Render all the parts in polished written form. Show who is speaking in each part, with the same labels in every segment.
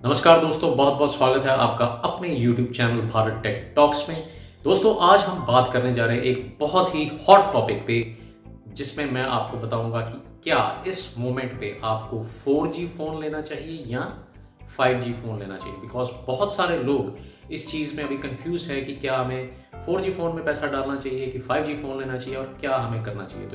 Speaker 1: नमस्कार दोस्तों, बहुत बहुत स्वागत है आपका अपने YouTube channel Bharat tech talks में। दोस्तों, आज हम बात करने जा रहे हैं एक बहुत ही हॉट टॉपिक पे, जिसमें मैं आपको बताऊंगा कि क्या इस मोमेंट पे आपको 4G फ़ोन लेना चाहिए या 5G फ़ोन लेना चाहिए। बिकॉज बहुत सारे लोग इस चीज़ में अभी कंफ्यूज है कि क्या हमें 4G फ़ोन में पैसा डालना चाहिए कि 5G फ़ोन लेना चाहिए और क्या हमें करना चाहिए।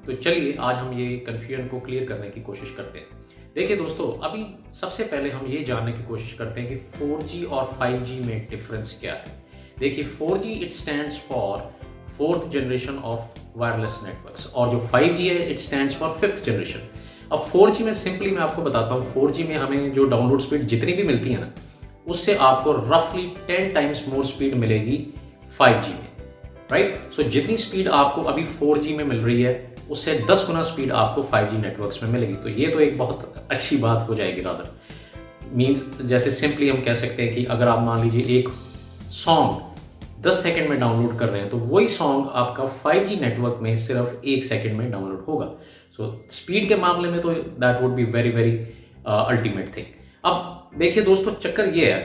Speaker 1: तो चलिए आज हम ये कन्फ्यूजन को क्लियर करने की कोशिश करते हैं। देखिए दोस्तों, अभी सबसे पहले हम ये जानने की कोशिश करते हैं कि 4G और 5G में डिफरेंस क्या है। देखिए 4G it stands for fourth generation of wireless networks और जो 5G है it stands for fifth generation. अब 4G में सिंपली मैं आपको बताता हूँ, 4G में हमें जो डाउनलोड स्पीड जितनी भी मिलती है ना, उससे आपको रफली 10 टाइम्स मोर स्पीड मिलेगी 5G में, राइट। सो जितनी स्पीड आपको अभी 4G में मिल रही है उससे 10 गुना स्पीड आपको 5G नेटवर्क्स में मिलेगी। तो ये तो एक बहुत अच्छी बात हो जाएगी। रादर मीन्स जैसे सिंपली हम कह सकते हैं कि अगर आप मान लीजिए एक सॉन्ग 10 सेकंड में डाउनलोड कर रहे हैं तो वही सॉन्ग आपका 5G नेटवर्क में सिर्फ 1 सेकंड में डाउनलोड होगा। सो स्पीड के मामले में तो that would be very very ultimate thing. अब देखिए दोस्तों, चक्कर ये है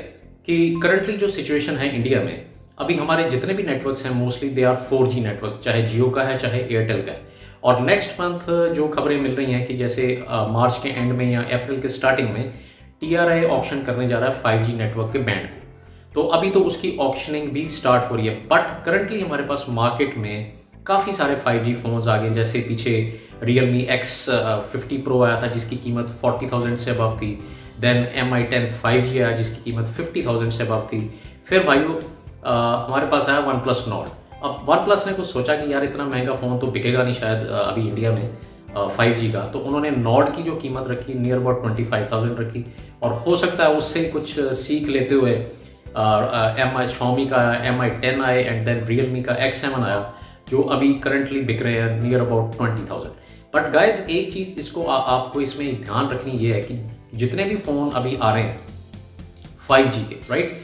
Speaker 1: कि करंटली जो सिचुएशन है इंडिया में, अभी हमारे जितने भी नेटवर्क्स हैं mostly they are 4G network, चाहे जियो का है चाहे एयरटेल का है। और नेक्स्ट मंथ जो खबरें मिल रही हैं कि जैसे मार्च के एंड में या अप्रैल के स्टार्टिंग में TRI ऑक्शन करने जा रहा है 5G नेटवर्क के बैंड को। तो अभी तो उसकी ऑक्शनिंग भी स्टार्ट हो रही है, बट करंटली हमारे पास मार्केट में काफ़ी सारे 5G फ़ोन्स आ गए। जैसे पीछे Realme X50 Pro आया था जिसकी कीमत 40,000 से अबव थी। देन Mi 10 5G आया जिसकी कीमत 50,000 से अबव थी। फिर भाइयों हमारे पास आया OnePlus Nord। अब OnePlus ने कुछ सोचा कि यार इतना महंगा फ़ोन तो बिकेगा नहीं शायद अभी इंडिया में 5G का, तो उन्होंने Nord की जो कीमत रखी नियर अबाउट 25,000 रखी। और हो सकता है उससे कुछ सीख लेते हुए Xiaomi का Mi 10 आए एंड देन Realme का X7 आया जो अभी करंटली बिक रहे हैं नियर अबाउट 20,000। बट गाइज एक चीज़ इसको आपको इसमें ध्यान रखनी ये है कि जितने भी फ़ोन अभी आ रहे हैं 5G के, राइट,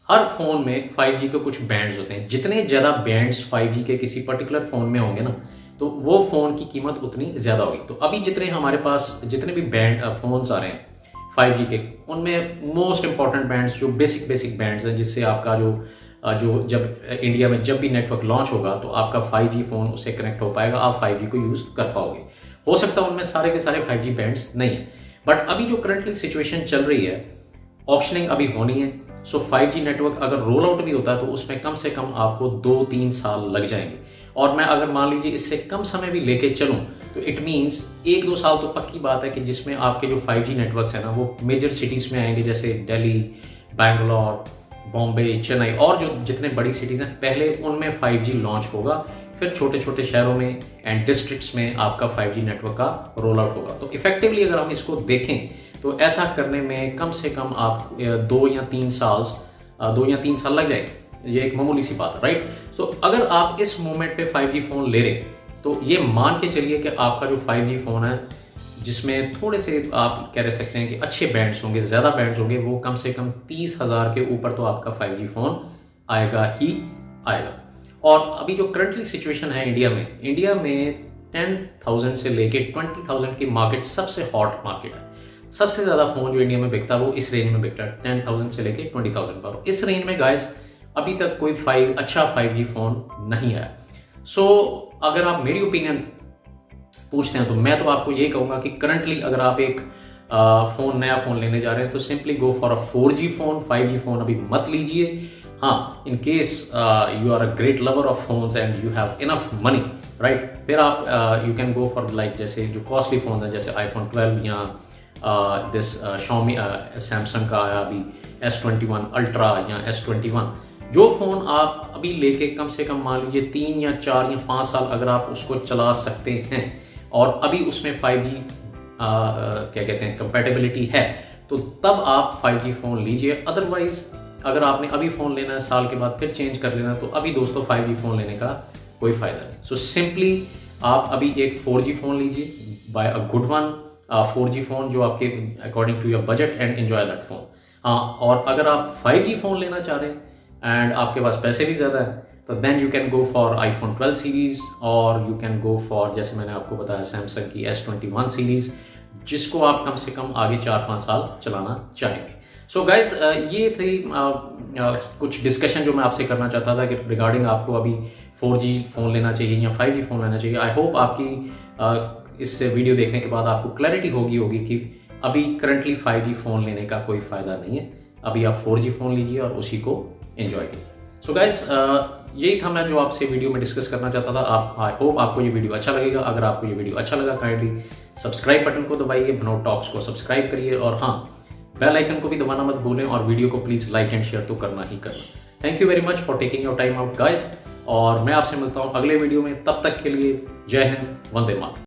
Speaker 1: हर फ़ोन में 5G के कुछ बैंड्स होते हैं। जितने ज़्यादा बैंड्स 5G के किसी पर्टिकुलर फ़ोन में होंगे ना, तो वो फ़ोन की कीमत उतनी ज़्यादा होगी। तो अभी जितने हमारे पास जितने भी बैंड फ़ोन्स आ रहे हैं 5G के, उनमें मोस्ट इंपॉर्टेंट बैंड्स जो बेसिक बैंड्स हैं, जिससे आपका जो जब इंडिया में जब भी नेटवर्क लॉन्च होगा तो आपका 5G फ़ोन उससे कनेक्ट हो पाएगा, आप 5G को यूज़ कर पाओगे। हो सकता है उनमें सारे के सारे 5G बैंड्स नहीं है, बट अभी जो करंटली सिचुएशन चल रही है, ऑक्शनिंग अभी होनी है। सो 5G नेटवर्क अगर रोल आउट भी होता है तो उसमें कम से कम आपको 2-3 साल लग जाएंगे। और मैं अगर मान लीजिए इससे कम समय भी लेके चलूँ तो इट मीन्स 1-2 साल तो पक्की बात है कि जिसमें आपके जो 5G नेटवर्क्स हैं ना वो मेजर सिटीज़ में आएंगे, जैसे दिल्ली, बैंगलोर, बॉम्बे, चेन्नई और जो जितने बड़ी सिटीज़ हैं पहले उनमें 5G लॉन्च होगा। फिर छोटे छोटे शहरों में एंड डिस्ट्रिक्ट्स में आपका 5G नेटवर्क का रोल आउट होगा। तो इफेक्टिवली अगर हम इसको देखें तो ऐसा करने में कम से कम आप 2 या 3 साल लग जाएंगे। ये एक मामूली सी बात है, राइट। सो अगर आप इस मोमेंट पे 5G फ़ोन ले रहे तो ये मान के चलिए कि आपका जो 5G फ़ोन है जिसमें थोड़े से आप कह सकते हैं कि अच्छे बैंड्स होंगे, ज़्यादा बैंड्स होंगे, वो कम से कम 30,000 के ऊपर तो आपका 5G फ़ोन आएगा ही आएगा। और अभी जो करंटली सिचुएशन है इंडिया में 10,000 से लेके 20,000 की मार्केट सबसे हॉट मार्केट है। सबसे ज़्यादा फ़ोन जो इंडिया में बिकता है वो इस रेंज में बिकता है, 10,000 से लेके 20,000 पर। इस रेंज में गाइस अभी तक कोई अच्छा 5G फ़ोन नहीं आया। सो अगर आप मेरी ओपिनियन पूछते हैं तो मैं तो आपको ये कहूँगा कि करंटली अगर आप एक नया फ़ोन लेने जा रहे हैं तो simply go for a 4G phone. 5G phone अभी मत लीजिए। हाँ, in case you are a great lover of phones and you have enough money, right, फिर आप you can go for like जैसे जो कॉस्टली फ़ोन हैं जैसे iPhone 12 या दिस Xiaomi सैमसंग का आया अभी S21 अल्ट्रा या S21। जो फ़ोन आप अभी लेके कम से कम मान लीजिए 3 या 4 या 5 साल अगर आप उसको चला सकते हैं और अभी उसमें 5G क्या कहते हैं कंपैटिबिलिटी है, तो तब आप 5G फ़ोन लीजिए। अदरवाइज अगर आपने अभी फ़ोन लेना है, साल के बाद फिर चेंज कर लेना, तो अभी दोस्तों 5G फ़ोन लेने का कोई फ़ायदा नहीं। सो सिंपली आप अभी एक 4G फ़ोन लीजिए, buy a good one 4G phone जो आपके according to your budget and enjoy that phone. हाँ, और अगर आप 5G फ़ोन लेना चाह रहे हैं एंड आपके पास पैसे भी ज़्यादा हैं तो then you can go for iPhone 12 series और यू कैन गो फॉर जैसे मैंने आपको बताया सैमसंग की S21 सीरीज़ जिसको आप कम से कम आगे 4-5 साल चलाना चाहेंगे। सो गाइज ये थी कुछ डिस्कशन जो मैं आपसे करना चाहता था कि रिगार्डिंग आपको अभी 4G फ़ोन लेना चाहिए या 5G फ़ोन लेना चाहिए। आई होप आपकी इस वीडियो देखने के बाद आपको क्लैरिटी होगी कि अभी करंटली 5G फ़ोन लेने का कोई फ़ायदा नहीं है। अभी आप 4G फ़ोन लीजिए और उसी को एंजॉय कीजिए। सो गाइज यही था मैं जो आपसे वीडियो में डिस्कस करना चाहता था। आई होप आपको ये वीडियो अच्छा लगेगा। अगर आपको ये वीडियो अच्छा लगा काइंडली सब्सक्राइब बटन को दबाइए, भनोट टॉक्स को सब्सक्राइब करिए और हाँ, बेल आइकन को भी दबाना मत भूलें और वीडियो को प्लीज़ लाइक एंड शेयर तो करना ही करना। Thank you very much for taking your time out guys, और मैं आपसे मिलता हूँ अगले वीडियो में। तब तक के लिए जय हिंद, वंदे मातरम।